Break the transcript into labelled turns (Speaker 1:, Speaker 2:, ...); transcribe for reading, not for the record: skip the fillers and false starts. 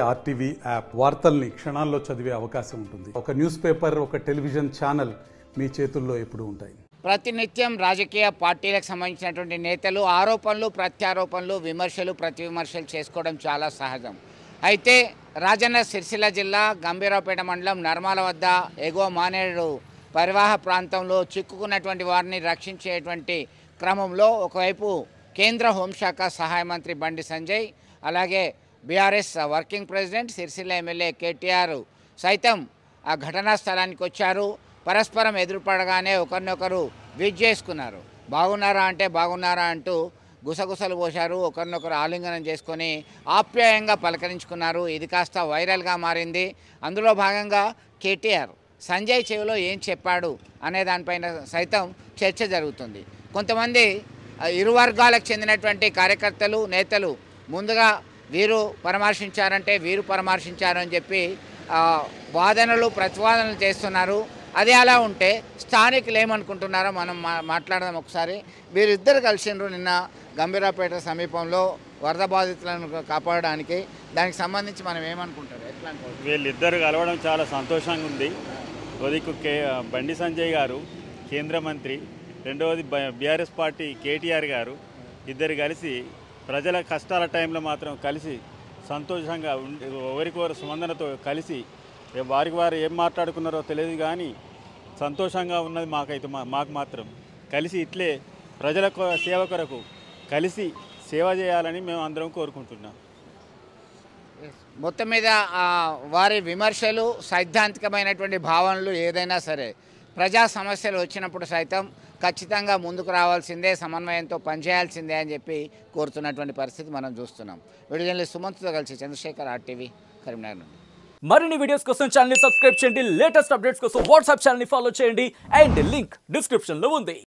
Speaker 1: RTV app వార్తల్ని క్షణాల్లో చదివే అవకాశం ఉంటుంది. ఒక న్యూస్ పేపర్, ఒక టెలివిజన్ ఛానల్ మీ చేతుల్లో ఎప్పుడూ ఉంటాయి.
Speaker 2: ప్రతినిత్యం రాజకీయ పార్టీలకు సంబంధించినటువంటి నేతలు ఆరోపణలు, ప్రత్యారోపణలు, విమర్శలు, ప్రతివిమర్శలు చేసుకోవడం చాలా సహజం. అయితే రాజన్న సిరిసిల్ల జిల్లా గంభీరావుపేట మండలం నర్మాల వద్ద ఎగువ మానేరు పరివాహ ప్రాంతంలో చిక్కుకున్నటువంటి వారిని రక్షించేటువంటి క్రమంలో ఒకవైపు కేంద్ర హోంశాఖ సహాయ మంత్రి బండి సంజయ్, అలాగే BRS working president Sircilla MLA KTR సైతం ఆ ఘటనా స్థలానికి వచ్చారు. పరస్పరం ఎదురుపడగానే ఒకరినొకరు విజ్ చేసుకున్నారు. బాగున్నారా అంటే బాగున్నారా అంటూ గుసగుసలు పోశారు. ఒకరినొకరు ఆలింగనం చేసుకొని ఆప్యాయంగా పలకరించుకున్నారు. ఇది కాస్త వైరల్గా మారింది. అందులో భాగంగా కేటీఆర్ సంజయ్ చెవిలో ఏం చెప్పాడు అనే దానిపైన సైతం చర్చ జరుగుతుంది. కొంతమంది ఇరు వర్గాలకు చెందినటువంటి కార్యకర్తలు, నేతలు ముందుగా వీరు పరామర్శించారంటే వీరు పరామర్శించారు అని చెప్పి వాదనలు, ప్రతివాదనలు చేస్తున్నారు. అదే అలా ఉంటే స్థానికులు ఏమనుకుంటున్నారో మనం మాట్లాడదాం ఒకసారి. వీరిద్దరు కలిసిండ్రు నిన్న గంభీరావుపేట సమీపంలో వరద బాధితులను కాపాడడానికి. దానికి సంబంధించి మనం ఏమనుకుంటారు? ఎట్లా అనుకుంటారు?
Speaker 3: వీళ్ళిద్దరు కలవడం చాలా సంతోషంగా ఉంది. ఒకదిక్కు బండి సంజయ్ గారు కేంద్ర మంత్రి, రెండవది బీఆర్ఎస్ పార్టీ కేటీఆర్ గారు, ఇద్దరు కలిసి ప్రజల కష్టాల టైంలో మాత్రం కలిసి సంతోషంగా ఒకరికొకరు స్పందనతో కలిసి వారికి వారు ఏం మాట్లాడుకున్నారో తెలియదు కానీ సంతోషంగా ఉన్నది మాకైతే. మాకు మాత్రం కలిసి ఇట్లే ప్రజల సేవ కొరకు కలిసి సేవ చేయాలని మేము అందరం కోరుకుంటున్నాం.
Speaker 2: మొత్తం మీద వారి విమర్శలు, సైద్ధాంతికమైనటువంటి భావనలు ఏదైనా సరే ప్రజా సమస్యలు వచ్చినప్పుడు సైతం ఖచ్చితంగా ముందుకు రావాల్సిందే, సమన్వయంతో పనిచేయాల్సిందే అని చెప్పి కోరుతున్నటువంటి పరిస్థితి మనం చూస్తున్నాం. విడుదల సుమంత్తో కలిసి చంద్రశేఖర్, ఆర్టీవీ, కరీంనగర్ నుండి.
Speaker 4: మరిన్ని వీడియోస్ కోసం ఛానల్ ని సబ్స్క్రైబ్ చేయండి. లేటెస్ట్ అప్డేట్స్ కోసం వాట్సాప్ ఛానల్ ని ఫాలో చేయండి. అండ్ లింక్ డిస్క్రిప్షన్ లో ఉంది.